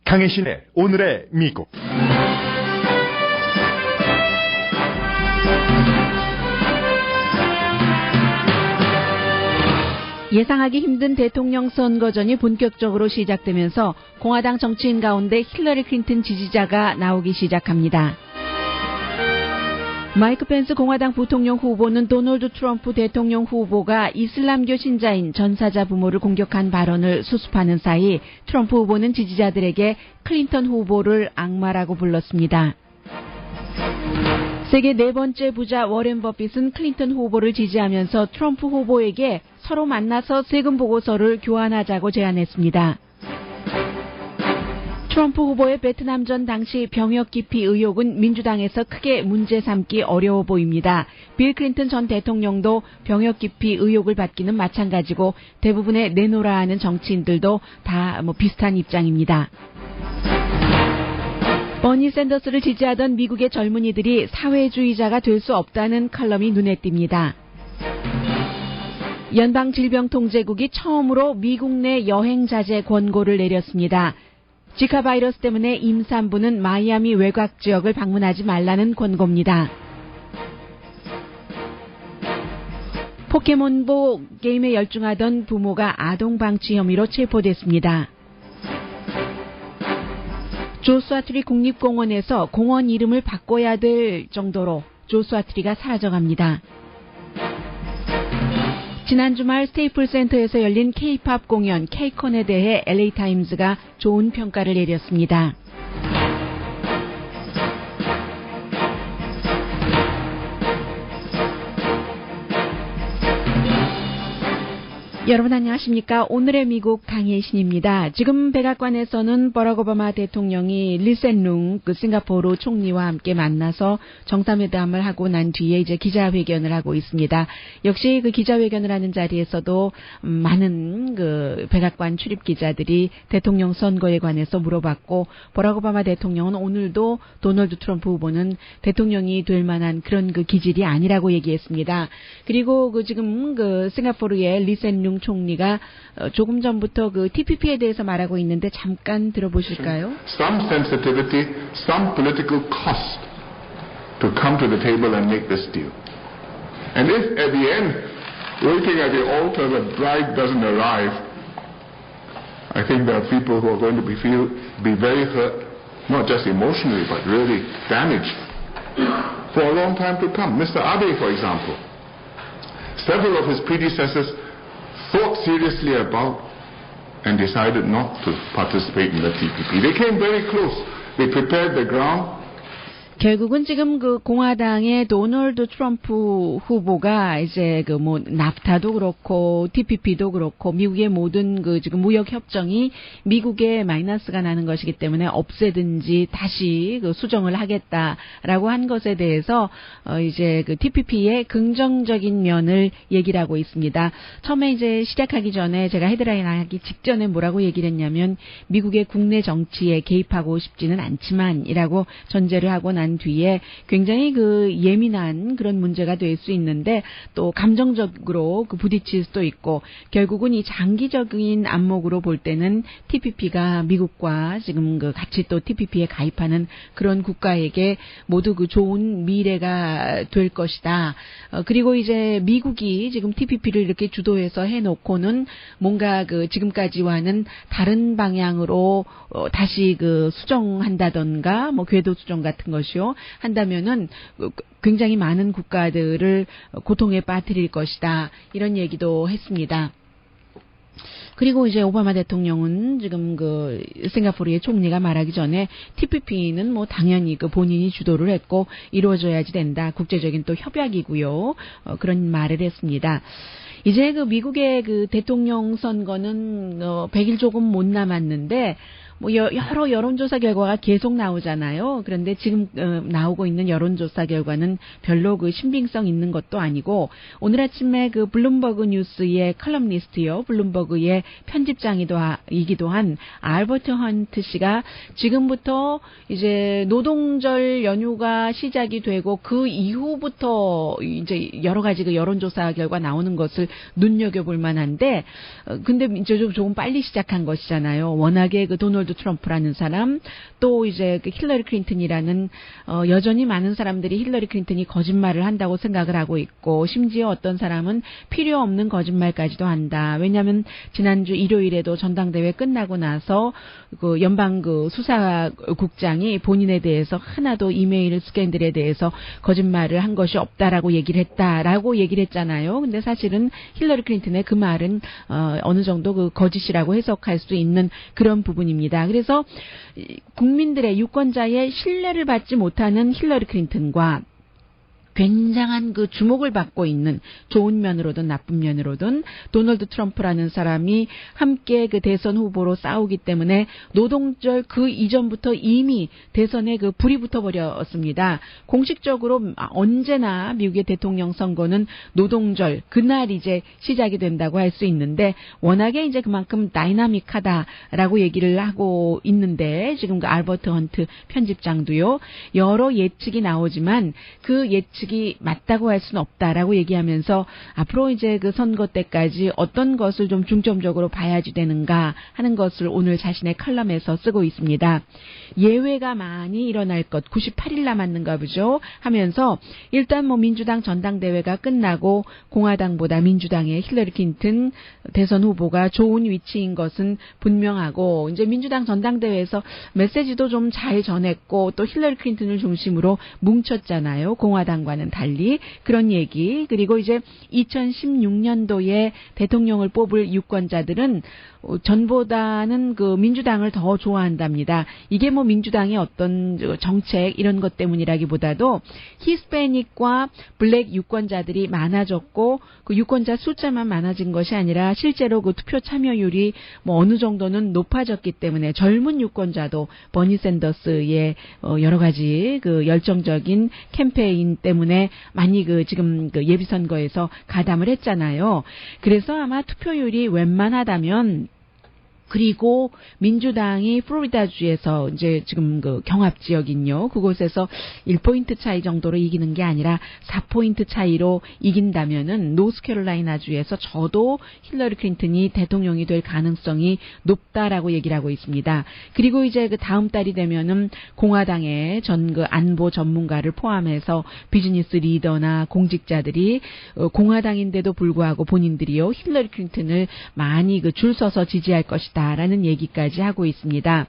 강혜신의 오늘의 미국. 예상하기 힘든 대통령 선거전이 본격적으로 시작되면서 공화당 정치인 가운데 힐러리 클린턴 지지자가 나오기 시작합니다. 마이크 펜스 공화당 부통령 후보는 도널드 트럼프 대통령 후보가 이슬람교 신자인 전사자 부모를 공격한 발언을 수습하는 사이 트럼프 후보는 지지자들에게 클린턴 후보를 악마라고 불렀습니다. 세계 네 번째 부자 워렌 버핏은 클린턴 후보를 지지하면서 트럼프 후보에게 서로 만나서 세금 보고서를 교환하자고 제안했습니다. 트럼프 후보의 베트남전 당시 병역 기피 의혹은 민주당에서 크게 문제 삼기 어려워 보입니다. 빌 클린턴 전 대통령도 병역 기피 의혹을 받기는 마찬가지고 대부분의 내노라 하는 정치인들도 다 비슷한 입장입니다. 버니 샌더스를 지지하던 미국의 젊은이들이 사회주의자가 될 수 없다는 칼럼이 눈에 띕니다. 연방질병통제국이 처음으로 미국 내 여행 자제 권고를 내렸습니다. 지카 바이러스 때문에 임산부는 마이애미 외곽 지역을 방문하지 말라는 권고입니다. 포켓몬고 게임에 열중하던 부모가 아동 방치 혐의로 체포됐습니다. 조슈아 트리 국립공원에서 공원 이름을 바꿔야 될 정도로 조슈아 트리가 사라져갑니다. 지난 주말 스테이플 센터에서 열린 K-팝 공연 K-콘에 대해 LA타임즈가 좋은 평가를 내렸습니다. 여러분 안녕하십니까? 오늘의 미국 강혜신입니다. 지금 백악관에서는 버락 오바마 대통령이 리센룽 싱가포르 총리와 함께 만나서 정상회담을 하고 난 뒤에 이제 기자회견을 하고 있습니다. 역시 그 기자회견을 하는 자리에서도 많은 그 백악관 출입 기자들이 대통령 선거에 관해서 물어봤고 버락 오바마 대통령은 오늘도 도널드 트럼프 후보는 대통령이 될 만한 그런 그 기질이 아니라고 얘기했습니다. 그리고 그 지금 그 싱가포르의 리센룽 총리가 조금 전부터 그 TPP에 대해서 말하고 있는데 잠깐 들어보실까요? Some sensitivity, some political cost to come to the table and make this deal. And if at the end, waiting at the altar, the bride doesn't arrive, I think there are people who are going to be very hurt, not just emotionally, but really damaged for a long time to come. Mr. Abe, for example, several of his predecessors thought seriously about and decided not to participate in the TPP. They came very close. They prepared the ground. 결국은 지금 그 공화당의 도널드 트럼프 후보가 이제 그 뭐 나프타도 그렇고 TPP도 그렇고 미국의 모든 그 지금 무역 협정이 미국에 마이너스가 나는 것이기 때문에 없애든지 다시 그 수정을 하겠다라고 한 것에 대해서 이제 그 TPP의 긍정적인 면을 얘기를 하고 있습니다. 처음에 이제 시작하기 전에 제가 헤드라인 하기 직전에 뭐라고 얘기를 했냐면 미국의 국내 정치에 개입하고 싶지는 않지만이라고 전제를 하고 난 뒤에 굉장히 그 예민한 그런 문제가 될 수 있는데 또 감정적으로 그 부딪힐 수도 있고 결국은 이 장기적인 안목으로 볼 때는 TPP가 미국과 지금 그 같이 또 TPP에 가입하는 그런 국가에게 모두 그 좋은 미래가 될 것이다. 그리고 이제 미국이 지금 TPP를 이렇게 주도해서 해놓고는 뭔가 그 지금까지와는 다른 방향으로 다시 그 수정한다던가 뭐 궤도 수정 같은 것이 한다면은 굉장히 많은 국가들을 고통에 빠뜨릴 것이다. 이런 얘기도 했습니다. 그리고 이제 오바마 대통령은 지금 그 싱가포르의 총리가 말하기 전에 TPP는 뭐 당연히 그 본인이 주도를 했고 이루어져야지 된다. 국제적인 또 협약이고요. 그런 말을 했습니다. 이제 그 미국의 그 대통령 선거는 100일 조금 못 남았는데 뭐 여러 여론조사 결과가 계속 나오잖아요. 그런데 지금 나오고 있는 여론조사 결과는 별로 그 신빙성 있는 것도 아니고 오늘 아침에 그 블룸버그 뉴스의 컬럼니스트요, 블룸버그의 편집장이기도 한 알버트 헌트 씨가 지금부터 이제 노동절 연휴가 시작이 되고 그 이후부터 이제 여러 가지 그 여론조사 결과 나오는 것을 눈여겨볼 만한데, 근데 이제 조금 빨리 시작한 것이잖아요. 워낙에 그 도널드 트럼프라는 사람, 또 이제 그 힐러리 클린턴이라는, 여전히 많은 사람들이 힐러리 클린턴이 거짓말을 한다고 생각을 하고 있고, 심지어 어떤 사람은 필요 없는 거짓말까지도 한다. 왜냐하면 지난주 일요일에도 전당대회 끝나고 나서 그 연방 그 수사국장이 본인에 대해서 하나도 이메일 스캔들에 대해서 거짓말을 한 것이 없다라고 얘기를 했잖아요. 근데 사실은 힐러리 클린턴의 그 말은 어느 정도 그 거짓이라고 해석할 수 있는 그런 부분입니다. 그래서 국민들의 유권자의 신뢰를 받지 못하는 힐러리 클린턴과 굉장한 그 주목을 받고 있는 좋은 면으로든 나쁜 면으로든 도널드 트럼프라는 사람이 함께 그 대선 후보로 싸우기 때문에 노동절 그 이전부터 이미 대선에 그 불이 붙어버렸습니다. 공식적으로 언제나 미국의 대통령 선거는 노동절 그날 이제 시작이 된다고 할 수 있는데 워낙에 이제 그만큼 다이나믹하다라고 얘기를 하고 있는데 지금 그 알버트 헌트 편집장도요. 여러 예측이 나오지만 그 예측이 맞다고 할 수는 없다라고 얘기하면서 앞으로 이제 그 선거 때까지 어떤 것을 좀 중점적으로 봐야지 되는가 하는 것을 오늘 자신의 칼럼에서 쓰고 있습니다. 예외가 많이 일어날 것 98일 남았는가 보죠 하면서 일단 뭐 민주당 전당대회가 끝나고 공화당보다 민주당의 힐러리 클린턴 대선 후보가 좋은 위치인 것은 분명하고 이제 민주당 전당대회에서 메시지도 좀 잘 전했고 또 힐러리 클린턴을 중심으로 뭉쳤잖아요. 공화당과는 달리 그런 얘기. 그리고 이제 2016년도에 대통령을 뽑을 유권자들은 전보다는 그 민주당을 더 좋아한답니다. 이게 뭐 민주당의 어떤 정책 이런 것 때문이라기보다도 히스패닉과 블랙 유권자들이 많아졌고 그 유권자 숫자만 많아진 것이 아니라 실제로 그 투표 참여율이 뭐 어느 정도는 높아졌기 때문에 젊은 유권자도 버니 샌더스의 여러 가지 그 열정적인 캠페인 때문에 많이 그 지금 그 예비선거에서 가담을 했잖아요. 그래서 아마 투표율이 웬만하다면 그리고 민주당이 플로리다주에서 이제 지금 그 경합 지역인요. 그곳에서 1포인트 차이 정도로 이기는 게 아니라 4포인트 차이로 이긴다면은 노스캐롤라이나주에서 저도 힐러리 클린턴이 대통령이 될 가능성이 높다라고 얘기를 하고 있습니다. 그리고 이제 그 다음 달이 되면은 공화당의 전 그 안보 전문가를 포함해서 비즈니스 리더나 공직자들이 공화당인데도 불구하고 본인들이요 힐러리 클린턴을 많이 그 줄 서서 지지할 것이다. 라는 얘기까지 하고 있습니다.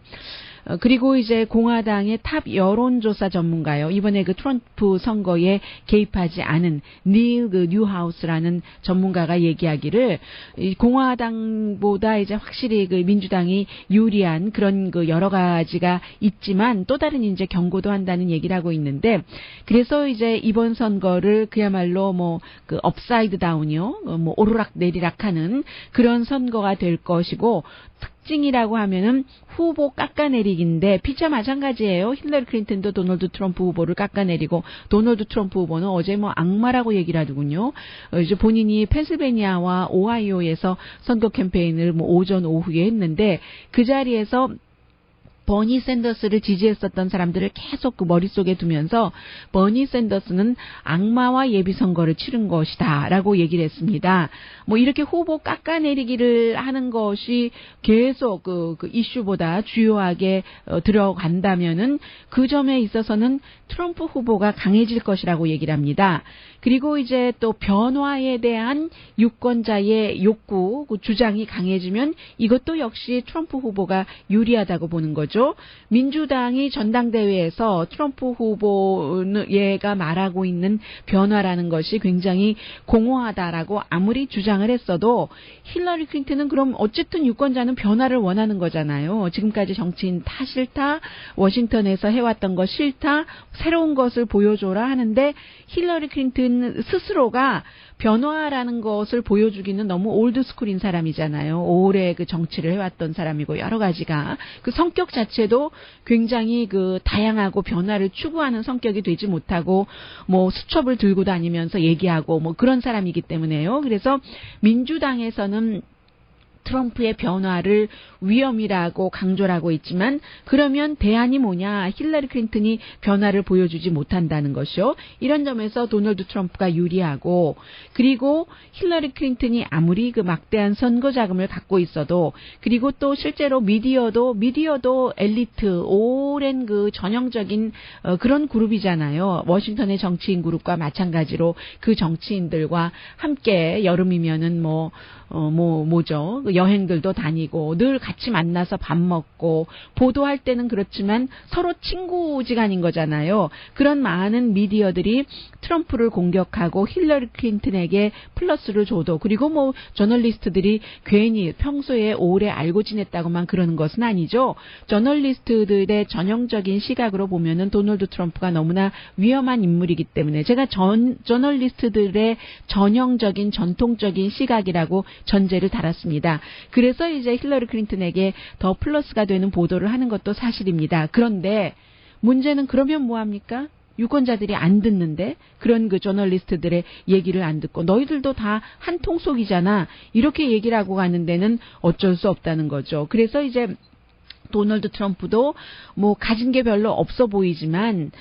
그리고 이제 공화당의 탑 여론조사 전문가요. 이번에 그 트럼프 선거에 개입하지 않은 닐 그 뉴하우스라는 전문가가 얘기하기를 공화당보다 이제 확실히 그 민주당이 유리한 그런 그 여러 가지가 있지만 또 다른 이제 경고도 한다는 얘기를 하고 있는데 그래서 이제 이번 선거를 그야말로 뭐 그 업사이드 다운이요. 뭐 오르락 내리락하는 그런 선거가 될 것이고 특징이라고 하면은 후보 깎아내리기인데 피자 마찬가지예요. 힐러리 클린턴도 도널드 트럼프 후보를 깎아내리고 도널드 트럼프 후보는 어제 뭐 악마라고 얘기를 하더군요. 이제 본인이 펜실베니아와 오하이오에서 선거 캠페인을 뭐 오전 오후에 했는데 그 자리에서 버니 샌더스를 지지했었던 사람들을 계속 그 머릿속에 두면서 버니 샌더스는 악마와 예비선거를 치른 것이다 라고 얘기를 했습니다. 뭐 이렇게 후보 깎아내리기를 하는 것이 계속 그 이슈보다 주요하게 들어간다면은 그 점에 있어서는 트럼프 후보가 강해질 것이라고 얘기를 합니다. 그리고 이제 또 변화에 대한 유권자의 욕구, 그 주장이 강해지면 이것도 역시 트럼프 후보가 유리하다고 보는 거죠. 민주당이 전당대회에서 트럼프 후보가 말하고 있는 변화라는 것이 굉장히 공허하다라고 아무리 주장을 했어도 힐러리 클린턴은 그럼 어쨌든 유권자는 변화를 원하는 거잖아요. 지금까지 정치인 다 싫다, 워싱턴에서 해왔던 거 싫다, 새로운 것을 보여줘라 하는데 힐러리 클린턴 스스로가 변화라는 것을 보여주기는 너무 올드스쿨인 사람이잖아요. 오래 그 정치를 해왔던 사람이고 여러 가지가 그 성격 자체도 굉장히 그 다양하고 변화를 추구하는 성격이 되지 못하고 뭐 수첩을 들고 다니면서 얘기하고 뭐 그런 사람이기 때문에요. 그래서 민주당에서는 트럼프의 변화를 위험이라고 강조를 하고 있지만 그러면 대안이 뭐냐? 힐러리 클린턴이 변화를 보여주지 못한다는 것이요. 이런 점에서 도널드 트럼프가 유리하고 그리고 힐러리 클린턴이 아무리 그 막대한 선거 자금을 갖고 있어도 그리고 또 실제로 미디어도 엘리트 오랜 그 전형적인 그런 그룹이잖아요. 워싱턴의 정치인 그룹과 마찬가지로 그 정치인들과 함께 여름이면은 뭐죠? 여행들도 다니고 늘 같이 만나서 밥 먹고 보도할 때는 그렇지만 서로 친구지간인 거잖아요. 그런 많은 미디어들이 트럼프를 공격하고 힐러리 클린턴에게 플러스를 줘도 그리고 뭐 저널리스트들이 괜히 평소에 오래 알고 지냈다고만 그러는 것은 아니죠. 저널리스트들의 전형적인 시각으로 보면은 도널드 트럼프가 너무나 위험한 인물이기 때문에 제가 저널리스트들의 전형적인 전통적인 시각이라고 전제를 달았습니다. 그래서 이제 힐러리 클린턴에게 더 플러스가 되는 보도를 하는 것도 사실입니다. 그런데 문제는 그러면 뭐합니까? 유권자들이 안 듣는데 그런 그 저널리스트들의 얘기를 안 듣고 너희들도 다 한 통속이잖아. 이렇게 얘기를 하고 가는 데는 어쩔 수 없다는 거죠. 그래서 이제 도널드 트럼프도 뭐 가진 게 별로 없어 보이지만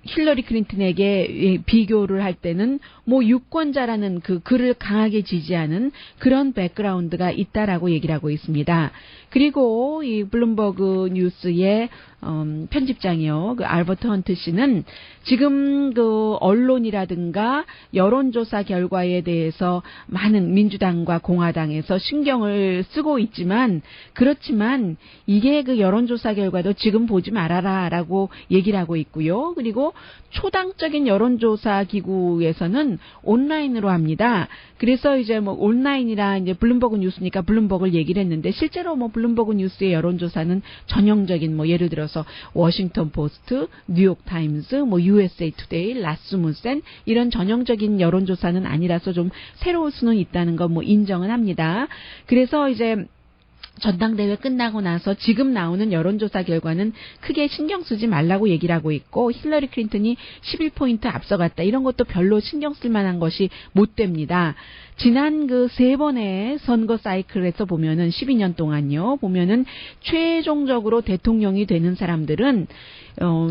힐러리 클린턴에게 비교를 할 때는 뭐 유권자라는 그 그를 강하게 지지하는 그런 백그라운드가 있다라고 얘기를 하고 있습니다. 그리고 이 블룸버그 뉴스의 편집장이요. 그 알버트 헌트 씨는 지금 그 언론이라든가 여론조사 결과에 대해서 많은 민주당과 공화당에서 신경을 쓰고 있지만 그렇지만 이게 그 여론조사 결과도 지금 보지 말아라라고 얘기를 하고 있고요. 그리고 초당적인 여론조사 기구에서는 온라인으로 합니다. 그래서 이제 뭐 온라인이라 이제 블룸버그 뉴스니까 블룸버그를 얘기를 했는데 실제로 뭐 블룸버그 뉴스의 여론조사는 전형적인 뭐 예를 들어서 워싱턴 포스트, 뉴욕 타임스, 뭐 USA 투데이, 라스무센 이런 전형적인 여론조사는 아니라서 좀 새로울 수는 있다는 거 뭐 인정은 합니다. 그래서 이제 전당대회 끝나고 나서 지금 나오는 여론조사 결과는 크게 신경 쓰지 말라고 얘기를 하고 있고 힐러리 클린턴이 11포인트 앞서갔다. 이런 것도 별로 신경 쓸 만한 것이 못 됩니다. 지난 그 3번의 선거 사이클에서 보면은 12년 동안요. 보면은 최종적으로 대통령이 되는 사람들은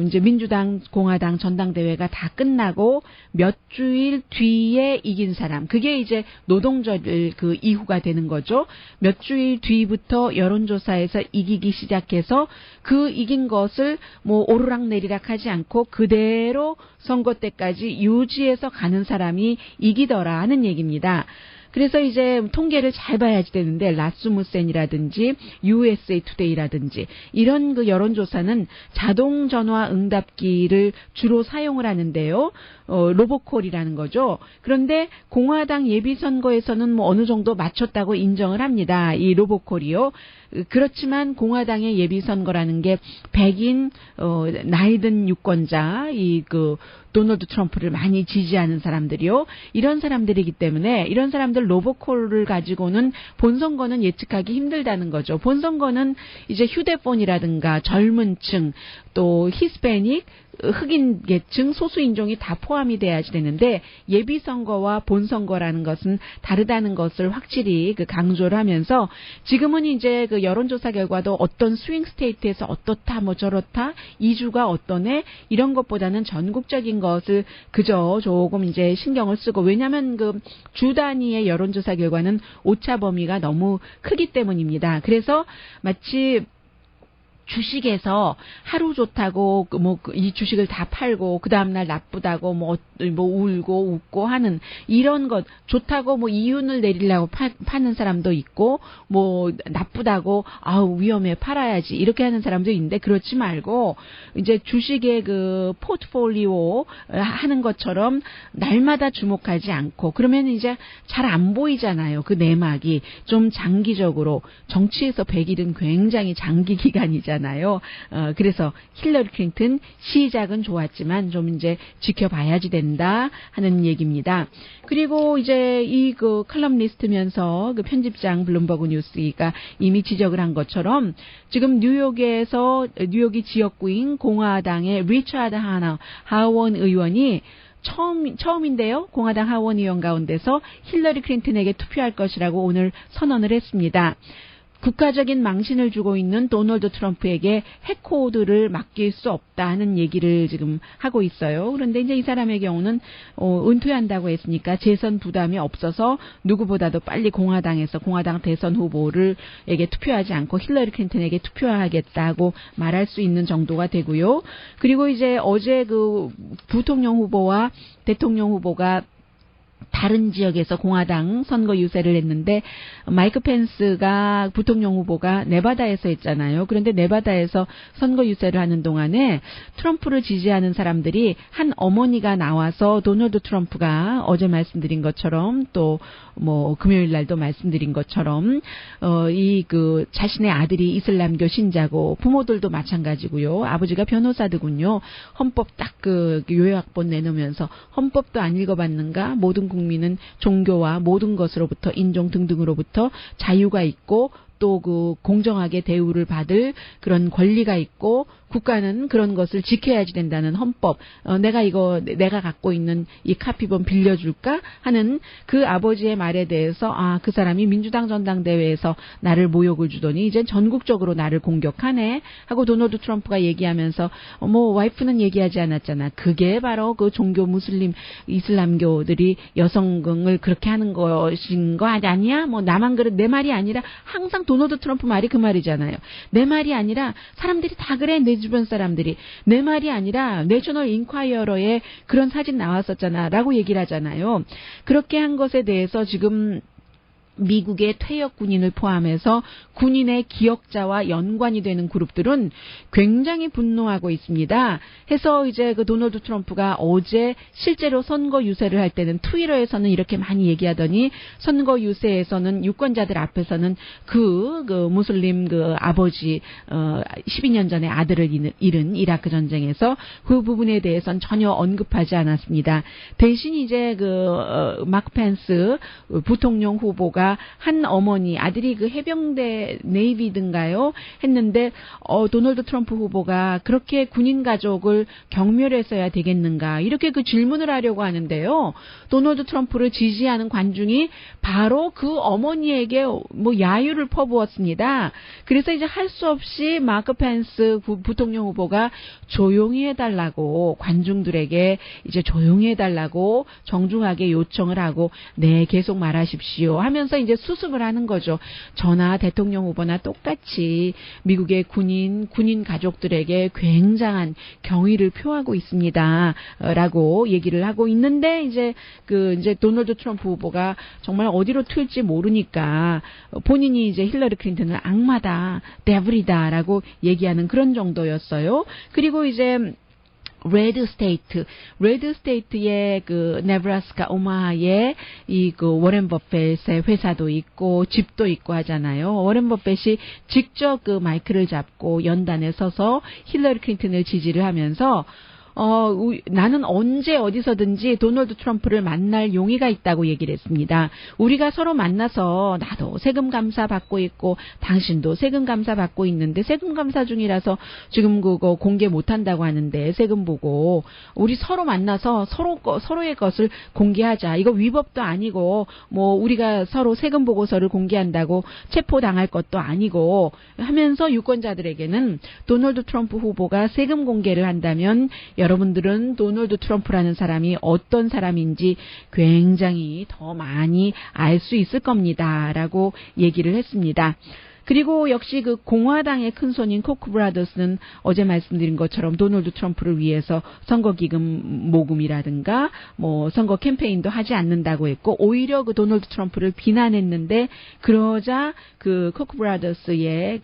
이제 민주당, 공화당 전당대회가 다 끝나고 몇 주일 뒤에 이긴 사람. 그게 이제 노동절 그 이후가 되는 거죠. 몇 주일 뒤부터 여론조사에서 이기기 시작해서 그 이긴 것을 뭐 오르락내리락 하지 않고 그대로 선거 때까지 유지해서 가는 사람이 이기더라 하는 얘기입니다. 그래서 이제 통계를 잘 봐야지 되는데 라스무센이라든지 USA 투데이라든지 이런 그 여론조사는 자동 전화 응답기를 주로 사용을 하는데요. 로보콜이라는 거죠. 그런데 공화당 예비선거에서는 뭐 어느 정도 맞췄다고 인정을 합니다. 이 로보콜이요. 그렇지만 공화당의 예비선거라는 게 백인 나이든 유권자 그 도널드 트럼프를 많이 지지하는 사람들이요. 이런 사람들이기 때문에 이런 사람들 로보콜을 가지고는 본선거는 예측하기 힘들다는 거죠. 본선거는 이제 휴대폰이라든가 젊은 층 또 히스패닉 흑인 계층, 소수인종이 다 포함이 돼야지 되는데 예비선거와 본선거라는 것은 다르다는 것을 확실히 그 강조를 하면서 지금은 이제 그 여론조사 결과도 어떤 스윙 스테이트에서 어떻다 뭐 저렇다 이주가 어떠네 이런 것보다는 전국적인 것을 그저 조금 이제 신경을 쓰고 왜냐하면 그 주 단위의 여론조사 결과는 오차 범위가 너무 크기 때문입니다. 그래서 마치 주식에서 하루 좋다고 뭐 이 주식을 다 팔고 그 다음 날 나쁘다고 뭐 울고 웃고 하는 이런 것 좋다고 뭐 이윤을 내리려고 파는 사람도 있고 뭐 나쁘다고 아우 위험해 팔아야지 이렇게 하는 사람도 있는데 그렇지 말고 이제 주식의 그 포트폴리오 하는 것처럼 날마다 주목하지 않고 그러면 이제 잘 안 보이잖아요. 그 내막이 좀 장기적으로 정치에서 100일은 굉장히 장기 기간이잖아요. 그래서 힐러리 클린턴 시작은 좋았지만 좀 이제 지켜봐야지 된다 하는 얘기입니다. 그리고 이제 이 그 칼럼니스트면서 그 편집장 블룸버그 뉴스가 이미 지적을 한 것처럼 지금 뉴욕이 지역구인 공화당의 리차드 하원 의원이 처음인데요. 공화당 하원 의원 가운데서 힐러리 클린턴에게 투표할 것이라고 오늘 선언을 했습니다. 국가적인 망신을 주고 있는 도널드 트럼프에게 핵코드를 맡길 수 없다 하는 얘기를 지금 하고 있어요. 그런데 이제 이 사람의 경우는 은퇴한다고 했으니까 재선 부담이 없어서 누구보다도 빨리 공화당 대선 후보에게 투표하지 않고 힐러리 클린턴에게 투표하겠다고 말할 수 있는 정도가 되고요. 그리고 이제 어제 그 부통령 후보와 대통령 후보가 다른 지역에서 공화당 선거 유세를 했는데 마이크 펜스가 부통령 후보가 네바다에서 했잖아요. 그런데 네바다에서 선거 유세를 하는 동안에 트럼프를 지지하는 사람들이 한 어머니가 나와서 도널드 트럼프가 어제 말씀드린 것처럼 또 뭐 금요일 날도 말씀드린 것처럼 자신의 아들이 이슬람교 신자고 부모들도 마찬가지고요. 아버지가 변호사더군요. 헌법 딱 요약본 내놓으면서 헌법도 안 읽어봤는가? 모든 국민은 종교와 모든 것으로부터 인종 등등으로부터 자유가 있고 또 공정하게 대우를 받을 그런 권리가 있고 국가는 그런 것을 지켜야지 된다는 헌법. 내가 갖고 있는 이 카피본 빌려줄까 하는 그 아버지의 말에 대해서 그 사람이 민주당 전당대회에서 나를 모욕을 주더니 이제 전국적으로 나를 공격하네 하고 도널드 트럼프가 얘기하면서 와이프는 얘기하지 않았잖아. 그게 바로 그 종교 이슬람교들이 여성을 그렇게 하는 것인 거 아니야? 나만 그래. 내 말이 아니라 항상 도널드 트럼프 말이 그 말이잖아요. 내 말이 아니라 사람들이 다 그래. 내 주변 사람들이. 내 말이 아니라 내셔널 인콰이어러에 그런 사진 나왔었잖아 라고 얘기를 하잖아요. 그렇게 한 것에 대해서 지금 미국의 퇴역 군인을 포함해서 군인의 기억자와 연관이 되는 그룹들은 굉장히 분노하고 있습니다. 해서 이제 도널드 트럼프가 어제 실제로 선거 유세를 할 때는 트위터에서는 이렇게 많이 얘기하더니 선거 유세에서는 유권자들 앞에서는 무슬림 아버지 12년 전에 아들을 잃은 이라크 전쟁에서 그 부분에 대해서는 전혀 언급하지 않았습니다. 대신 이제 마크 펜스 부통령 후보가 한 어머니 아들이 해병대 네이비든가요 했는데 도널드 트럼프 후보가 그렇게 군인 가족을 경멸했어야 되겠는가 이렇게 질문을 하려고 하는데요. 도널드 트럼프를 지지하는 관중이 바로 그 어머니에게 야유를 퍼부었습니다. 그래서 이제 할 수 없이 마크 펜스 부통령 후보가 조용히 해달라고 관중들에게 이제 조용히 해달라고 정중하게 요청을 하고 네 계속 말하십시오 하면서 이제 수습을 하는 거죠. 저나 대통령 후보나 똑같이 미국의 군인 가족들에게 굉장한 경의를 표하고 있습니다라고 얘기를 하고 있는데 이제 도널드 트럼프 후보가 정말 어디로 튈지 모르니까 본인이 이제 힐러리 클린턴은 악마다, 데블이다라고 얘기하는 그런 정도였어요. 그리고 이제 레드 스테이트의 네브라스카 오마하에 워렌 버핏의 회사도 있고 집도 있고 하잖아요. 워렌 버핏이 직접 마이크를 잡고 연단에 서서 힐러리 클린턴을 지지를 하면서 나는 언제 어디서든지 도널드 트럼프를 만날 용의가 있다고 얘기를 했습니다. 우리가 서로 만나서 나도 세금 감사 받고 있고 당신도 세금 감사 받고 있는데 세금 감사 중이라서 지금 그거 공개 못한다고 하는데 세금 보고 우리 서로 만나서 서로의 것을 공개하자. 이거 위법도 아니고 우리가 서로 세금 보고서를 공개한다고 체포당할 것도 아니고 하면서 유권자들에게는 도널드 트럼프 후보가 세금 공개를 한다면 여러분들은 도널드 트럼프라는 사람이 어떤 사람인지 굉장히 더 많이 알 수 있을 겁니다라고 얘기를 했습니다. 그리고 역시 공화당의 큰손인 코크 브라더스는 어제 말씀드린 것처럼 도널드 트럼프를 위해서 선거기금 모금이라든가 선거 캠페인도 하지 않는다고 했고 오히려 도널드 트럼프를 비난했는데 그러자 코크 브라더스의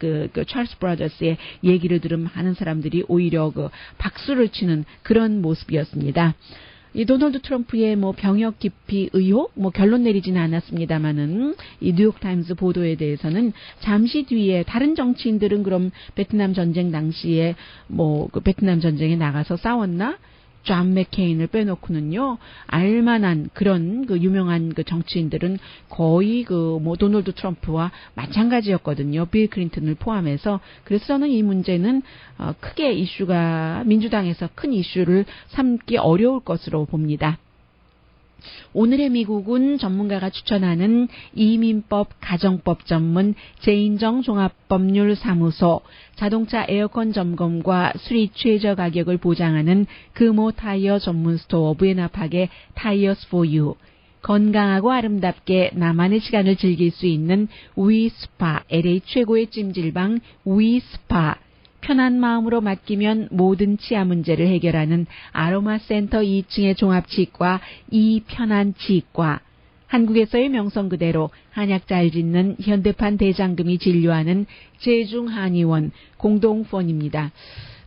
찰스 브라더스의 얘기를 들은 많은 사람들이 오히려 박수를 치는 그런 모습이었습니다. 이 도널드 트럼프의 병역 기피 의혹 결론 내리지는 않았습니다만은 이 뉴욕타임스 보도에 대해서는 잠시 뒤에 다른 정치인들은 그럼 베트남 전쟁 당시에 베트남 전쟁에 나가서 싸웠나? 존 맥케인을 빼놓고는요, 알만한 그런 그 유명한 그 정치인들은 거의 그 뭐 도널드 트럼프와 마찬가지였거든요. 빌 클린턴을 포함해서. 그래서 저는 이 문제는 크게 이슈가 민주당에서 큰 이슈를 삼기 어려울 것으로 봅니다. 오늘의 미국은 전문가가 추천하는 이민법 가정법 전문 제인정 종합법률사무소, 자동차 에어컨 점검과 수리 최저 가격을 보장하는 금호 타이어 전문 스토어 부에나팍의 타이어스 포 유, 건강하고 아름답게 나만의 시간을 즐길 수 있는 위스파, LA 최고의 찜질방 위스파, 편한 마음으로 맡기면 모든 치아 문제를 해결하는 아로마 센터 2층의 종합치과 이편한 치과, 한국에서의 명성 그대로 한약 잘 짓는 현대판 대장금이 진료하는 제중한의원 공동후원입니다.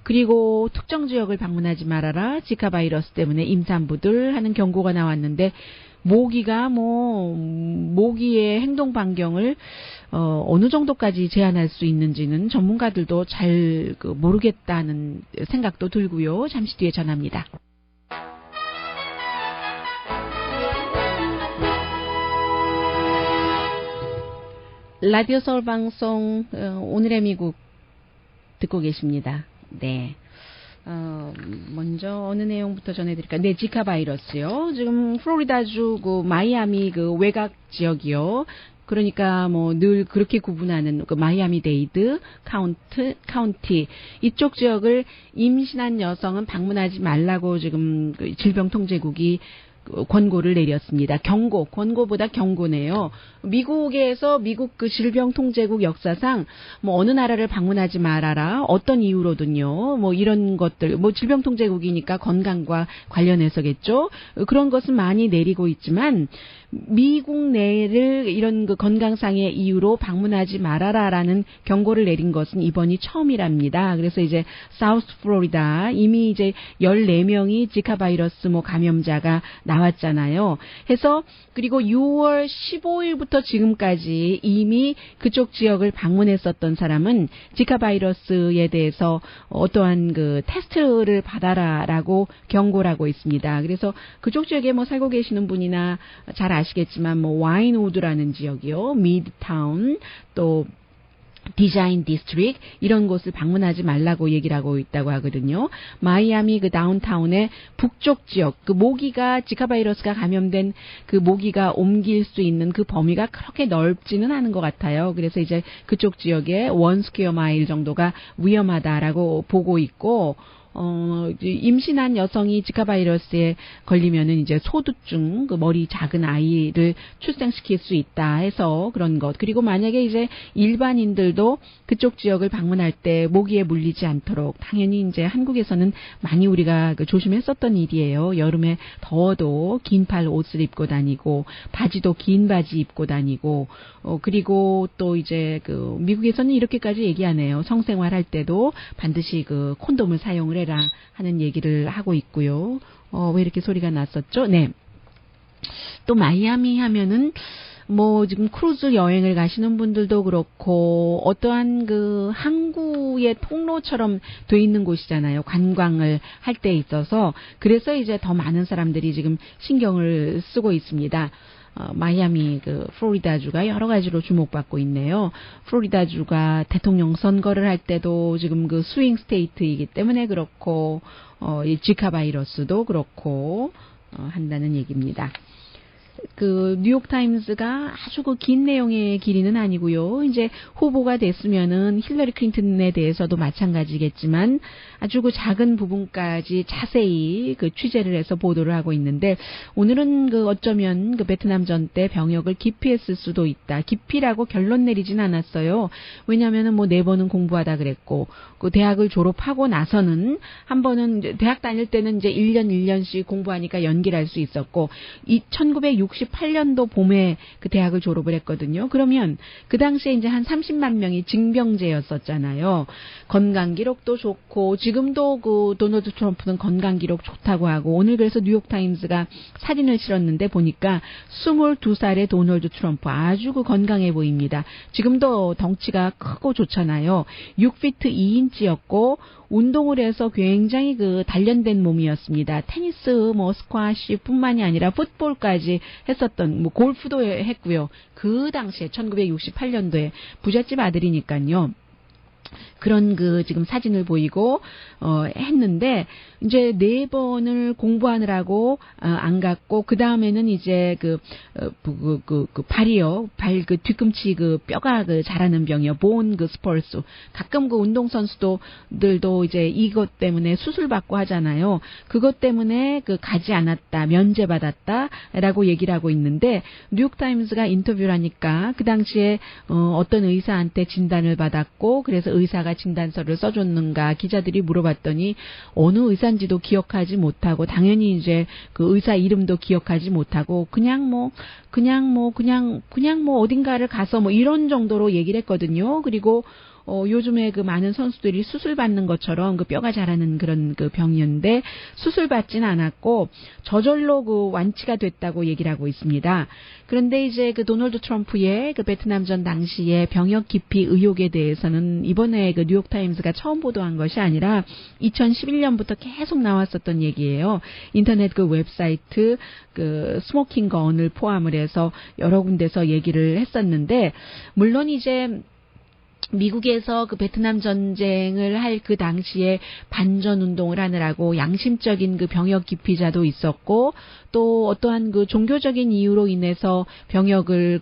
그리고 특정 지역을 방문하지 말아라. 지카 바이러스 때문에 임산부들 하는 경고가 나왔는데, 모기의 행동 반경을 어느 정도까지 제한할 수 있는지는 전문가들도 잘 모르겠다는 생각도 들고요. 잠시 뒤에 전합니다. 라디오 서울 방송 오늘의 미국 듣고 계십니다. 네. 먼저 어느 내용부터 전해드릴까요? 네, 지카 바이러스요. 지금 플로리다주 그 마이애미 그 외곽 지역이요. 그러니까 뭐 늘 그렇게 구분하는 그 마이애미 데이드 카운티 이쪽 지역을 임신한 여성은 방문하지 말라고 지금 그 질병통제국이 권고를 내렸습니다. 권고보다 경고네요. 미국에서 미국 그 질병통제국 역사상 뭐 어느 나라를 방문하지 말아라. 어떤 이유로든요. 뭐 이런 것들, 뭐 질병통제국이니까 건강과 관련해서겠죠. 그런 것은 많이 내리고 있지만 미국 내를 이런 그 건강상의 이유로 방문하지 말아라라는 경고를 내린 것은 이번이 처음이랍니다. 그래서 이제 사우스 플로리다 이미 이제 14명이 지카 바이러스 뭐 감염자가 나왔잖아요. 해서 그리고 6월 15일부터 지금까지 이미 그쪽 지역을 방문했었던 사람은 지카 바이러스에 대해서 어떠한 그 테스트를 받아라라고 경고를 하고 있습니다. 그래서 그쪽 지역에 뭐 살고 계시는 분이나 잘 아시겠지만 뭐 와인우드라는 지역이요, 미드타운, 또 디자인 디스트릭 이런 곳을 방문하지 말라고 얘기를 하고 있다고 하거든요. 마이애미 그 다운타운의 북쪽 지역, 그 모기가 지카 바이러스가 감염된 그 모기가 옮길 수 있는 그 범위가 그렇게 넓지는 않은 것 같아요. 그래서 이제 그쪽 지역에 1 스퀘어 마일 정도가 위험하다라고 보고 있고, 임신한 여성이 지카 바이러스에 걸리면은 이제 소두증, 그 머리 작은 아이를 출생시킬 수 있다 해서 그런 것. 그리고 만약에 이제 일반인들도 그쪽 지역을 방문할 때 모기에 물리지 않도록, 당연히 이제 한국에서는 많이 우리가 조심했었던 일이에요. 여름에 더워도 긴 팔 옷을 입고 다니고, 바지도 긴 바지 입고 다니고, 그리고 또 이제 그 미국에서는 이렇게까지 얘기하네요. 성생활 할 때도 반드시 그 콘돔을 사용을 해라 하는 얘기를 하고 있고요. 왜 이렇게 소리가 났었죠? 네. 또 마이애미 하면은 뭐 지금 크루즈 여행을 가시는 분들도 그렇고 어떠한 그 항구의 통로처럼 돼 있는 곳이잖아요. 관광을 할 때 있어서. 그래서 이제 더 많은 사람들이 지금 신경을 쓰고 있습니다. 마이애미 그 플로리다주가 여러 가지로 주목받고 있네요. 플로리다주가 대통령 선거를 할 때도 지금 그 스윙 스테이트이기 때문에 그렇고, 이 지카 바이러스도 그렇고 한다는 얘기입니다. 그 뉴욕타임스가 아주 그 긴 내용의 길이는 아니고요. 이제 후보가 됐으면은 힐러리 클린턴에 대해서도 마찬가지겠지만 아주 그 작은 부분까지 자세히 그 취재를 해서 보도를 하고 있는데, 오늘은 그 어쩌면 그 베트남 전 때 병역을 기피했을 수도 있다. 기피라고 결론 내리진 않았어요. 왜냐면은 뭐 4번은 공부하다 그랬고, 그 대학을 졸업하고 나서는 한 번은 이제 대학 다닐 때는 이제 1년씩 공부하니까 연기를 할 수 있었고, 1960 1968년도 봄에 그 대학을 졸업을 했거든요. 그러면 그 당시에 이제 한 30만 명이 징병제였었잖아요. 건강 기록도 좋고 지금도 그 도널드 트럼프는 건강 기록 좋다고 하고 오늘 그래서 뉴욕타임스가 사진을 실었는데 보니까 22살의 도널드 트럼프 아주 그 건강해 보입니다. 지금도 덩치가 크고 좋잖아요. 6피트 2인치였고 운동을 해서 굉장히 그 단련된 몸이었습니다. 테니스, 뭐 스쿼시 뿐만이 아니라 풋볼까지 했었던 뭐 골프도 했고요. 그 당시에 1968년도에 부잣집 아들이니까요. 그런 그 지금 사진을 보이고 했는데 이제 4번을 공부하느라고 안 갔고 그 다음에는 이제 그 발이요 발 그 뒤꿈치 그 뼈가 그 자라는 병이요 본 그 스펄스 가끔 그 운동 선수들도 이제 이것 때문에 수술 받고 하잖아요. 그것 때문에 그 가지 않았다 면제 받았다라고 얘기를 하고 있는데 뉴욕타임스가 인터뷰를 하니까 그 당시에 어떤 의사한테 진단을 받았고 그래서 의사가 진단서를 써줬는가 기자들이 물어봤더니 어느 의사인지도 기억하지 못하고 당연히 이제 그 의사 이름도 기억하지 못하고 그냥 뭐 어딘가를 가서 뭐 이런 정도로 얘기를 했거든요. 그리고 요즘에 그 많은 선수들이 수술 받는 것처럼 그 뼈가 자라는 그런 그 병이었는데 수술 받진 않았고 저절로 그 완치가 됐다고 얘기를 하고 있습니다. 그런데 이제 그 도널드 트럼프의 그 베트남전 당시에 병역 기피 의혹에 대해서는 이번에 그 뉴욕타임스가 처음 보도한 것이 아니라 2011년부터 계속 나왔었던 얘기예요. 인터넷 그 웹사이트 그 스모킹 건을 포함을 해서 여러 군데서 얘기를 했었는데 물론 이제 미국에서 그 베트남 전쟁을 할 그 당시에 반전 운동을 하느라고 양심적인 그 병역 기피자도 있었고 또 어떠한 그 종교적인 이유로 인해서 병역을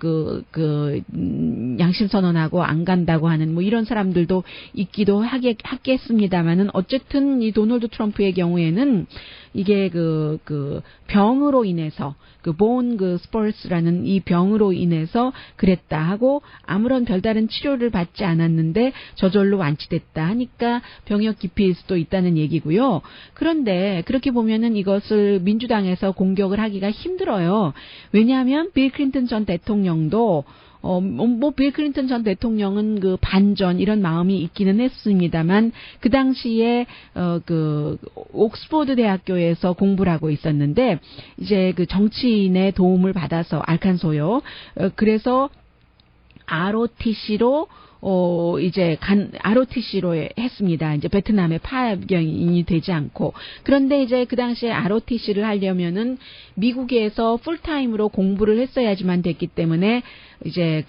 양심 선언하고 안 간다고 하는 뭐 이런 사람들도 있기도 하겠습니다만은 어쨌든 이 도널드 트럼프의 경우에는 이게 그 병으로 인해서 본 스펄스라는 이 병으로 인해서 그랬다 하고 아무런 별다른 치료를 받지 않았는데 저절로 완치됐다 하니까 병역 기피일 수도 있다는 얘기고요. 그런데 그렇게 보면은 이것을 민주당에서 공격을 하기가 힘들어요. 왜냐하면 빌 클린턴 전 대통령도 빌 클린턴 전 대통령은 그 반전 이런 마음이 있기는 했습니다만 그 당시에 옥스퍼드 대학교에서 공부를 하고 있었는데 이제 그 정치인의 도움을 받아서 알칸소요. 그래서 ROTC로 ROTC로 했습니다. 이제 베트남에 파견이 되지 않고. 그런데 이제 그 당시에 ROTC를 하려면은 미국에서 풀타임으로 공부를 했어야지만 됐기 때문에 이제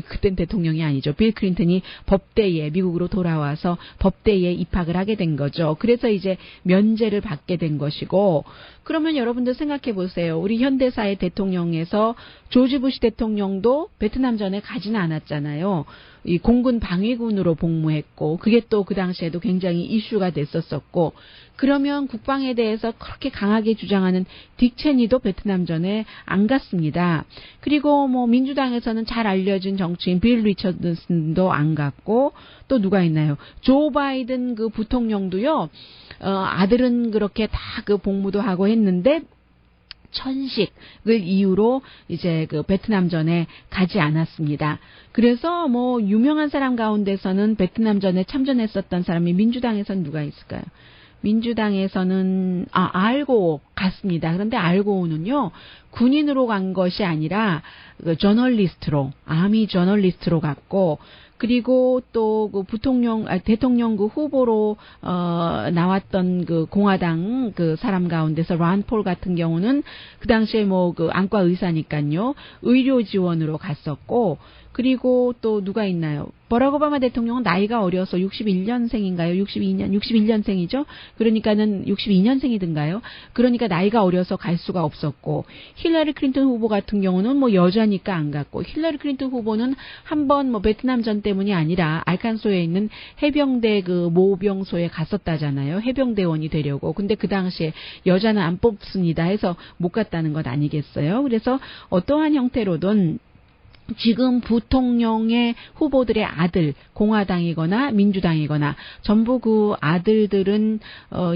그땐 대통령이 아니죠. 빌 클린턴이 법대에 미국으로 돌아와서 법대에 입학을 하게 된 거죠. 그래서 이제 면제를 받게 된 것이고 그러면 여러분들 생각해 보세요. 우리 현대사의 대통령에서 조지 부시 대통령도 베트남전에 가지는 않았잖아요. 이 공군 방위군으로 복무했고 그게 또 그 당시에도 굉장히 이슈가 됐었었고 그러면 국방에 대해서 그렇게 강하게 주장하는 딕 체니도 베트남전에 안 갔습니다. 그리고 뭐 민주당에서는 잘 알려진 정치인 빌 리처드슨도 안 갔고 또 누가 있나요? 조 바이든 그 부통령도요. 아들은 그렇게 다 그 복무도 하고 했는데 천식을 이유로 이제 그 베트남전에 가지 않았습니다. 그래서 뭐 유명한 사람 가운데서는 베트남전에 참전했었던 사람이 민주당에서는 누가 있을까요? 민주당에서는 알고 갔습니다. 그런데 알고는요 군인으로 간 것이 아니라 그 저널리스트로 아미 저널리스트로 갔고 그리고 또 그 대통령 그 후보로 나왔던 그 공화당 그 사람 가운데서 란 폴 같은 경우는 그 당시에 뭐 그 안과 의사니까요 의료 지원으로 갔었고 그리고 또 누가 있나요? 버락 오바마 대통령은 나이가 어려서 61년생인가요? 61년생이죠? 그러니까는 62년생이든가요? 그러니까 나이가 어려서 갈 수가 없었고, 힐러리 클린턴 후보 같은 경우는 뭐 여자니까 안 갔고, 힐러리 클린턴 후보는 한번 뭐 베트남전 때문이 아니라 알칸소에 있는 해병대 그 모병소에 갔었다잖아요. 해병대원이 되려고. 근데 그 당시에 여자는 안 뽑습니다 해서 못 갔다는 것 아니겠어요? 그래서 어떠한 형태로든 지금 부통령의 후보들의 아들, 공화당이거나 민주당이거나 전부 그 아들들은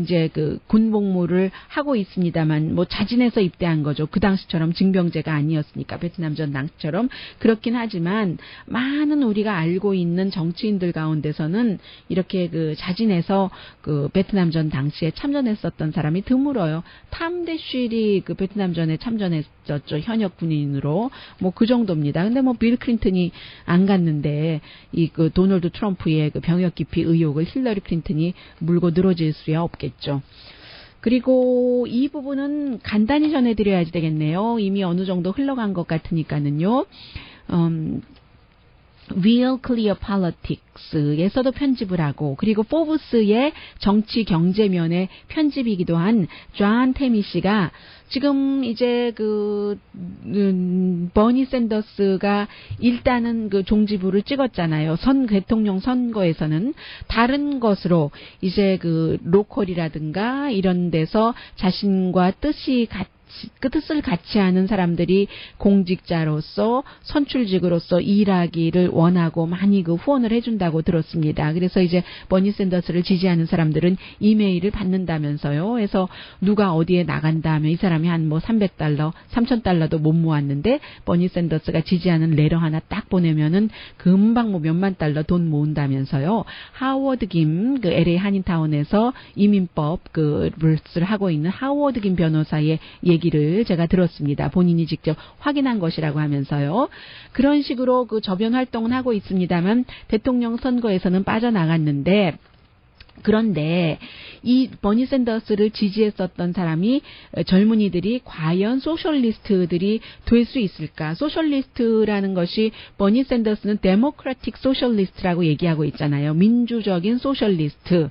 이제 그 군복무를 하고 있습니다만 뭐 자진해서 입대한 거죠. 그 당시처럼 징병제가 아니었으니까 베트남 전 당시처럼 그렇긴 하지만 많은 우리가 알고 있는 정치인들 가운데서는 이렇게 그 자진해서 그 베트남 전 당시에 참전했었던 사람이 드물어요. 탐 대쉬리 그 베트남 전에 참전했었죠. 현역 군인으로 뭐 그 정도입니다. 근데 뭐 빌 클린턴이 안 갔는데 이 그 도널드 트럼프의 그 병역 기피 의혹을 힐러리 클린턴이 물고 늘어질 수야 없겠죠. 그리고 이 부분은 간단히 전해드려야 되겠네요. 이미 어느 정도 흘러간 것 같으니까는요. Real Clear Politics에서도 편집을 하고 그리고 포브스의 정치 경제면의 편집이기도 한 존 테미 씨가 지금 이제 그 버니 샌더스가 일단은 그 종지부를 찍었잖아요. 대통령 선거에서는 다른 것으로 이제 그 로컬이라든가 이런 데서 자신과 뜻을 같이 하는 사람들이 공직자로서 선출직으로서 일하기를 원하고 많이 그 후원을 해준다고 들었습니다. 그래서 이제 버니 샌더스를 지지하는 사람들은 이메일을 받는다면서요. 그래서 누가 어디에 나간다 하면 이 사람이 한 뭐 $300, $3,000도 못 모았는데 버니 샌더스가 지지하는 레터 하나 딱 보내면은 금방 뭐 몇만 달러 돈 모은다면서요. 하워드 김 그 LA 한인타운에서 이민법 그를 하고 있는 하워드 김 변호사의 얘기를 제가 들었습니다. 본인이 직접 확인한 것이라고 하면서요. 그런 식으로 그 저변 활동은 하고 있습니다만 대통령 선거에서는 빠져나갔는데 그런데 이 버니 샌더스를 지지했었던 사람이 젊은이들이 과연 소셜리스트들이 될 수 있을까? 소셜리스트라는 것이 버니 샌더스는 데모크라틱 소셜리스트라고 얘기하고 있잖아요. 민주적인 소셜리스트.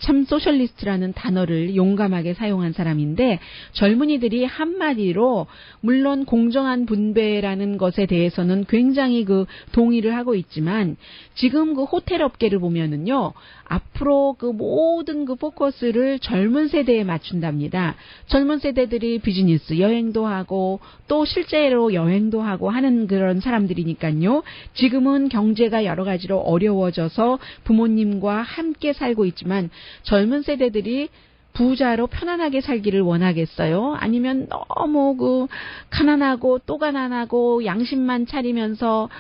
참 소셜리스트라는 단어를 용감하게 사용한 사람인데 젊은이들이 한마디로 물론 공정한 분배라는 것에 대해서는 굉장히 그 동의를 하고 있지만 지금 그 호텔 업계를 보면은요. 앞으로 그 모든 그 포커스를 젊은 세대에 맞춘답니다. 젊은 세대들이 비즈니스, 여행도 하고 또 실제로 여행도 하고 하는 그런 사람들이니까요. 지금은 경제가 여러 가지로 어려워져서 부모님과 함께 살고 있지만 젊은 세대들이 부자로 편안하게 살기를 원하겠어요? 아니면 너무 그 가난하고 또 가난하고 양심만 차리면서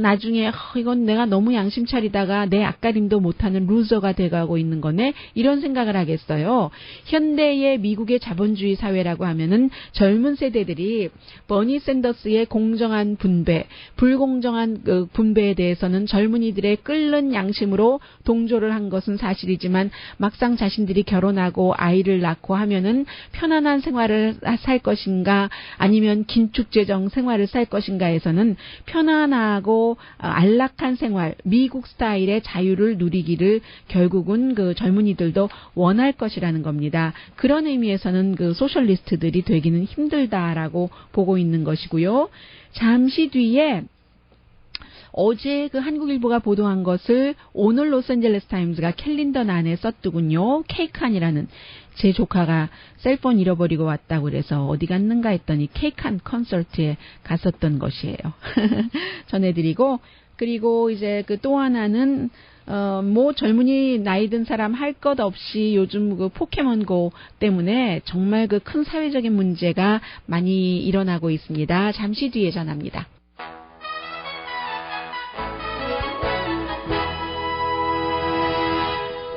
나중에 이건 내가 너무 양심 차리다가 내 앞가림도 못하는 루저가 돼가고 있는 거네? 이런 생각을 하겠어요. 현대의 미국의 자본주의 사회라고 하면은 젊은 세대들이 버니 샌더스의 공정한 분배, 불공정한 그 분배에 대해서는 젊은이들의 끓는 양심으로 동조를 한 것은 사실이지만 막상 자신들이 결혼하고 아이를 낳고 하면은 편안한 생활을 살 것인가 아니면 긴축재정 생활을 살 것인가에서는 편안하고 안락한 생활, 미국 스타일의 자유를 누리기를 결국은 그 젊은이들도 원할 것이라는 겁니다. 그런 의미에서는 그 소셜리스트들이 되기는 힘들다라고 보고 있는 것이고요. 잠시 뒤에 어제 그 한국일보가 보도한 것을 오늘 로스앤젤레스 타임즈가 캘린더 안에 썼더군요. 케이칸이라는 제 조카가 셀폰 잃어버리고 왔다고 그래서 어디 갔는가 했더니 케이칸 콘서트에 갔었던 것이에요. 전해드리고 그리고 이제 그 또 하나는 뭐 젊은이 나이 든 사람 할 것 없이 요즘 그 포켓몬고 때문에 정말 그 큰 사회적인 문제가 많이 일어나고 있습니다. 잠시 뒤에 전합니다.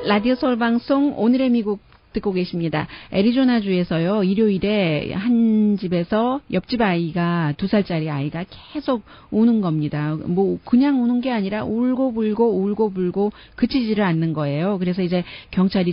라디오 서울 방송 오늘의 미국 듣고 계십니다. 애리조나주에서요. 일요일에 한 집에서 옆집 아이가 2살짜리 아이가 계속 우는 겁니다. 뭐 그냥 우는 게 아니라 울고 불고 그치지를 않는 거예요. 그래서 이제 경찰에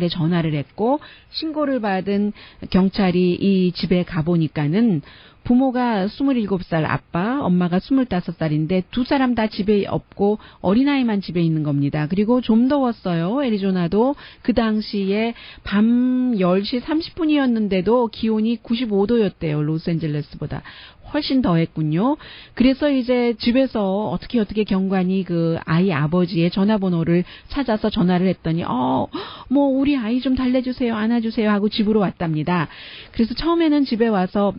전화를 했고 신고를 받은 경찰이 이 집에 가보니까는 부모가 27살 아빠, 엄마가 25살인데 두 사람 다 집에 없고 어린아이만 집에 있는 겁니다. 그리고 좀 더웠어요. 애리조나도 그 당시에 밤 10시 30분이었는데도 기온이 95도였대요. 로스앤젤레스보다. 훨씬 더했군요. 그래서 이제 집에서 어떻게 경관이 그 아이 아버지의 전화번호를 찾아서 전화를 했더니 뭐 우리 아이 좀 달래주세요, 안아주세요 하고 집으로 왔답니다. 그래서 처음에는 집에 와서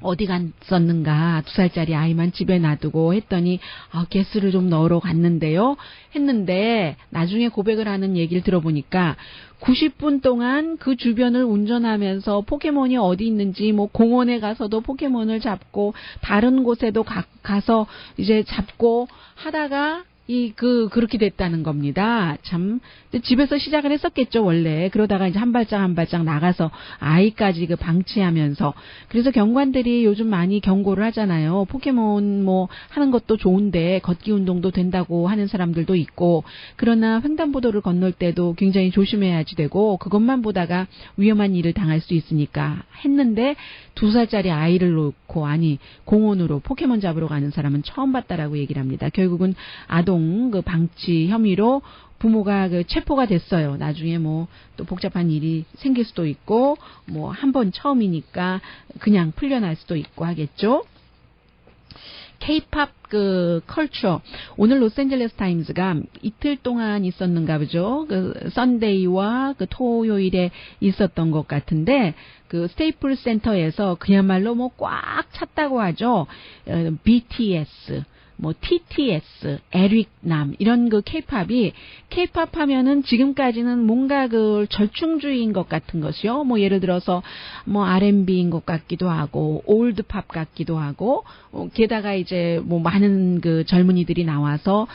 어디 갔었는가 2살짜리 아이만 집에 놔두고 했더니 가스를 좀 넣으러 갔는데요. 했는데 나중에 고백을 하는 얘기를 들어보니까 90분 동안 그 주변을 운전하면서 포켓몬이 어디 있는지 뭐 공원에 가서도 포켓몬을 잡고 다른 곳에도 가서 이제 잡고 하다가 그렇게 됐다는 겁니다. 참, 집에서 시작을 했었겠죠, 원래. 그러다가 이제 한 발짝 나가서 아이까지 방치하면서. 그래서 경관들이 요즘 많이 경고를 하잖아요. 포켓몬 하는 것도 좋은데 걷기 운동도 된다고 하는 사람들도 있고. 그러나 횡단보도를 건널 때도 굉장히 조심해야지 되고, 그것만 보다가 위험한 일을 당할 수 있으니까 했는데, 2살짜리 아이를 놓고, 공원으로 포켓몬 잡으러 가는 사람은 처음 봤다라고 얘기를 합니다. 결국은 아동 방치 혐의로 부모가 체포가 됐어요. 나중에 또 복잡한 일이 생길 수도 있고, 한 번 처음이니까 그냥 풀려날 수도 있고 하겠죠. K-팝 컬처. 오늘 로스앤젤레스 타임즈가 이틀 동안 있었는가 보죠. 썬데이와 토요일에 있었던 것 같은데, 스테이플 센터에서 그야말로 꽉 찼다고 하죠. BTS. TTS, 에릭 남, 이런 K-팝이, K-팝 하면은 지금까지는 뭔가 절충주의인 것 같은 것이요. 예를 들어서, R&B인 것 같기도 하고, 올드팝 같기도 하고, 게다가 이제 많은 젊은이들이 나와서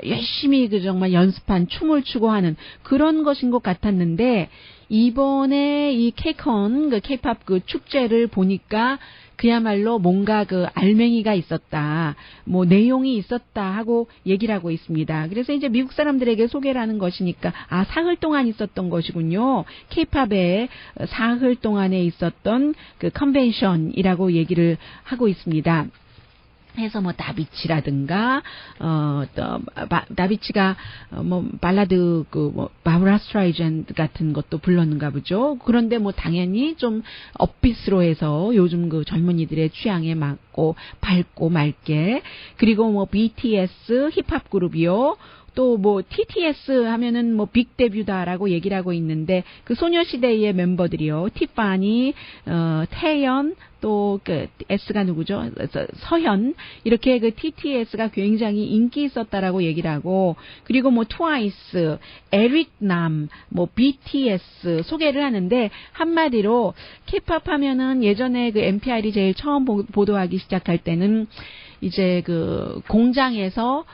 열심히 정말 연습한 춤을 추고 하는 그런 것인 것 같았는데, 이번에 이 K-콘, K-팝 축제를 보니까 그야말로 뭔가 알맹이가 있었다, 내용이 있었다 하고 얘기를 하고 있습니다. 그래서 이제 미국 사람들에게 소개를 하는 것이니까, 사흘 동안 있었던 것이군요. K-팝의 사흘 동안에 있었던 컨벤션이라고 얘기를 하고 있습니다. 해서 다비치라든가 다비치가 발라드 바브라 스트라이젠드 같은 것도 불렀는가 보죠. 그런데 당연히 좀 업비스로 해서 요즘 젊은이들의 취향에 맞고 밝고 맑게. 그리고 BTS 힙합 그룹이요. 또 TTS 하면은 빅 데뷔다라고 얘기를 하고 있는데, 소녀시대의 멤버들이요. 티파니, 태연, 또 S가 누구죠? 서현. 이렇게 TTS가 굉장히 인기 있었다라고 얘기를 하고, 그리고 트와이스, 에릭 남, BTS 소개를 하는데, 한마디로 K-팝 하면은 예전에 NPR이 제일 처음 보도하기 시작할 때는 이제 공장에서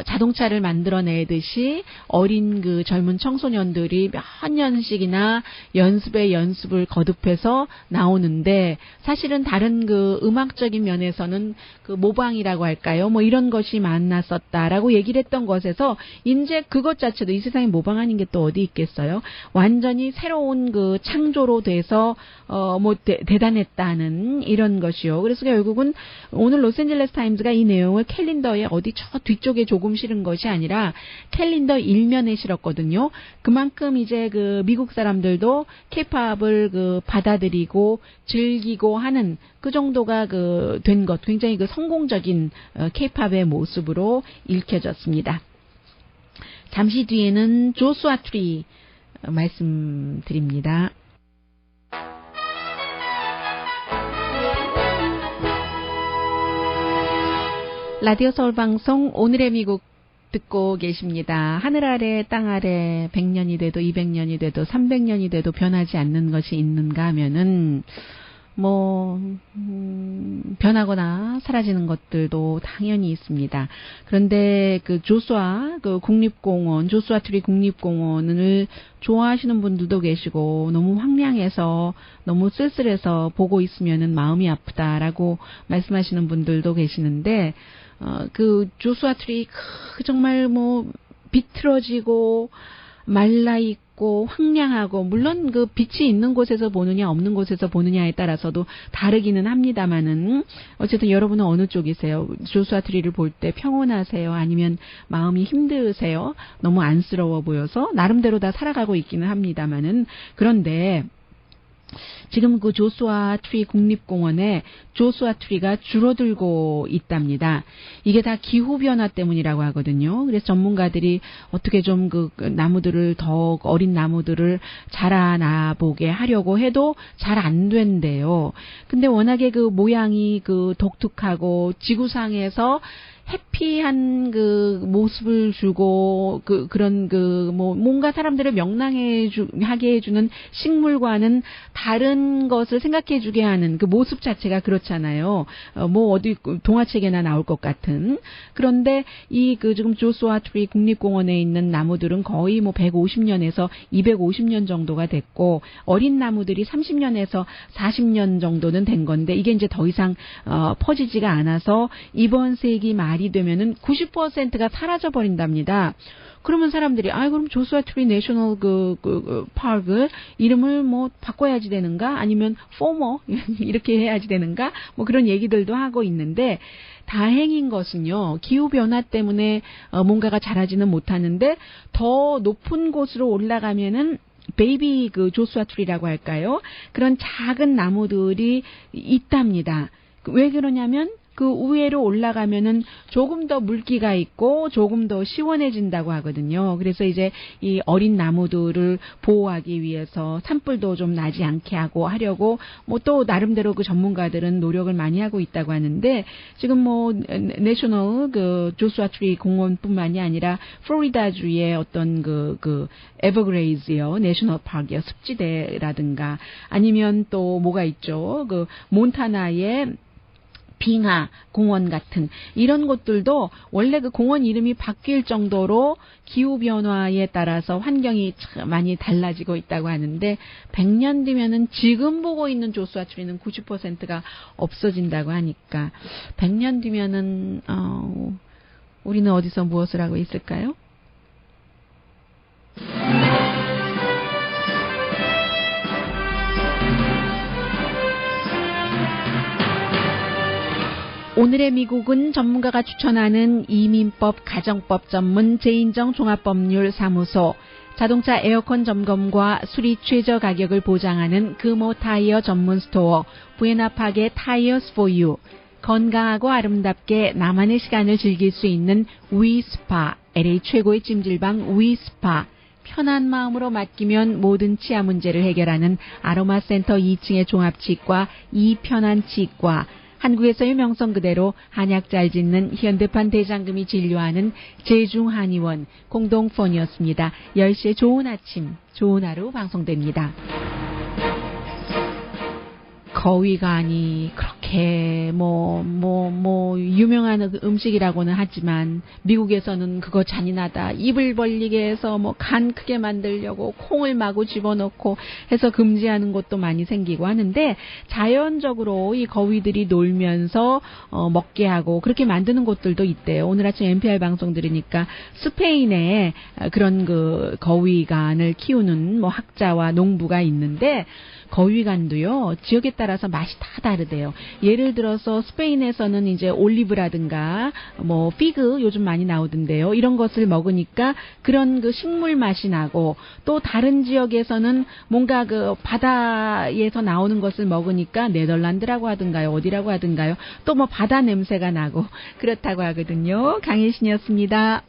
자동차를 만들어내듯이 어린 젊은 청소년들이 몇 년씩이나 연습을 거듭해서 나오는데, 사실은 다른 음악적인 면에서는 모방이라고 할까요? 이런 것이 많았었다라고 얘기를 했던 것에서, 이제 그것 자체도 이 세상에 모방 아닌 게 또 어디 있겠어요? 완전히 새로운 창조로 돼서 대단했다는 이런 것이요. 그래서 결국은 오늘 로스앤젤레스 타임즈가 이 내용을 캘린더에 어디 저 뒤쪽에 조금 실은 것이 아니라 캘린더 일면에 실었거든요. 그만큼 이제 미국 사람들도 K-팝을 받아들이고 즐기고 하는 그 정도가 된 것, 굉장히 성공적인 K-팝의 모습으로 읽혀졌습니다. 잠시 뒤에는 조슈아 트리 말씀드립니다. 라디오 서울 방송 오늘의 미국 듣고 계십니다. 하늘 아래 땅 아래 100년이 돼도 200년이 돼도 300년이 돼도 변하지 않는 것이 있는가 하면은 변하거나 사라지는 것들도 당연히 있습니다. 그런데 조슈아 국립공원, 조슈아 트리 국립공원을 좋아하시는 분들도 계시고, 너무 황량해서 너무 쓸쓸해서 보고 있으면은 마음이 아프다라고 말씀하시는 분들도 계시는데, 조슈아 트리 정말 비틀어지고 말라있고 황량하고, 물론 빛이 있는 곳에서 보느냐 없는 곳에서 보느냐에 따라서도 다르기는 합니다만은, 어쨌든 여러분은 어느 쪽이세요? 조슈아 트리를 볼 때 평온하세요? 아니면 마음이 힘드세요? 너무 안쓰러워 보여서 나름대로 다 살아가고 있기는 합니다만은, 그런데 지금 그 조수아 트리 국립공원에 조수아 트리가 줄어들고 있답니다. 이게 다 기후변화 때문이라고 하거든요. 그래서 전문가들이 어떻게 좀 그 나무들을 더 어린 나무들을 자라나 보게 하려고 해도 잘 안 된대요. 근데 워낙에 그 모양이 그 독특하고 지구상에서 해피한 그 모습을 주고 그런 뭐 뭔가 사람들을 명랑하게 해주는 식물과는 다른 것을 생각해주게 하는 그 모습 자체가 그렇잖아요. 뭐 어디 동화책에나 나올 것 같은. 그런데 이 그 지금 조수아 트리 국립공원에 있는 나무들은 거의 뭐 150년에서 250년 정도가 됐고 어린 나무들이 30년에서 40년 정도는 된 건데 이게 이제 더 이상 퍼지지가 않아서 이번 세기 말이 되면은 90%가 사라져 버린답니다. 그러면 사람들이 그럼 조수아 트리 내셔널 파크 이름을 뭐 바꿔야지 되는가? 아니면 포머 이렇게 해야지 되는가? 뭐 그런 얘기들도 하고 있는데 다행인 것은요. 기후 변화 때문에 뭔가가 자라지는 못하는데 더 높은 곳으로 올라가면은 베이비 그 조수아 트리라고 할까요? 그런 작은 나무들이 있답니다. 왜 그러냐면 그 위에로 올라가면은 조금 더 물기가 있고 조금 더 시원해진다고 하거든요. 그래서 이제 이 어린 나무들을 보호하기 위해서 산불도 좀 나지 않게 하려고 뭐 또 나름대로 그 전문가들은 노력을 많이 하고 있다고 하는데 지금 뭐 내셔널 그 조수아 트리 공원뿐만이 아니라 플로리다주의 어떤 그 에버그레이즈요 내셔널 파크요 습지대라든가 아니면 또 뭐가 있죠 그 몬타나의 빙하 공원 같은 이런 곳들도 원래 그 공원 이름이 바뀔 정도로 기후변화에 따라서 환경이 참 많이 달라지고 있다고 하는데 100년 뒤면은 지금 보고 있는 조수아 트리는 90%가 없어진다고 하니까 100년 뒤면은 우리는 어디서 무엇을 하고 있을까요? 오늘의 미국은 전문가가 추천하는 이민법 가정법 전문 제인정 종합법률사무소, 자동차 에어컨 점검과 수리 최저 가격을 보장하는 금호 타이어 전문 스토어 부에나파게 타이어스 포 유, 건강하고 아름답게 나만의 시간을 즐길 수 있는 위스파, LA 최고의 찜질방 위스파, 편한 마음으로 맡기면 모든 치아 문제를 해결하는 아로마센터 2층의 종합치과 이편한치과, 한국에서의 명성 그대로 한약 잘 짓는 현대판 대장금이 진료하는 제중한의원 공동폰이었습니다. 10시에 좋은 아침, 좋은 하루 방송됩니다. 거위간이 그렇게 유명한 음식이라고는 하지만 미국에서는 그거 잔인하다. 입을 벌리게 해서 간 크게 만들려고 콩을 마구 집어넣고 해서 금지하는 곳도 많이 생기고 하는데 자연적으로 이 거위들이 놀면서 먹게 하고 그렇게 만드는 곳들도 있대요. 오늘 아침 NPR 방송 들으니까 스페인에 그런 그 거위간을 키우는 학자와 농부가 있는데 거위간도요, 지역에 따라서 맛이 다 다르대요. 예를 들어서 스페인에서는 이제 올리브라든가, 피그 요즘 많이 나오던데요. 이런 것을 먹으니까 그런 그 식물 맛이 나고, 또 다른 지역에서는 뭔가 그 바다에서 나오는 것을 먹으니까 네덜란드라고 하든가요, 어디라고 하든가요. 또 바다 냄새가 나고, 그렇다고 하거든요. 강혜신이었습니다.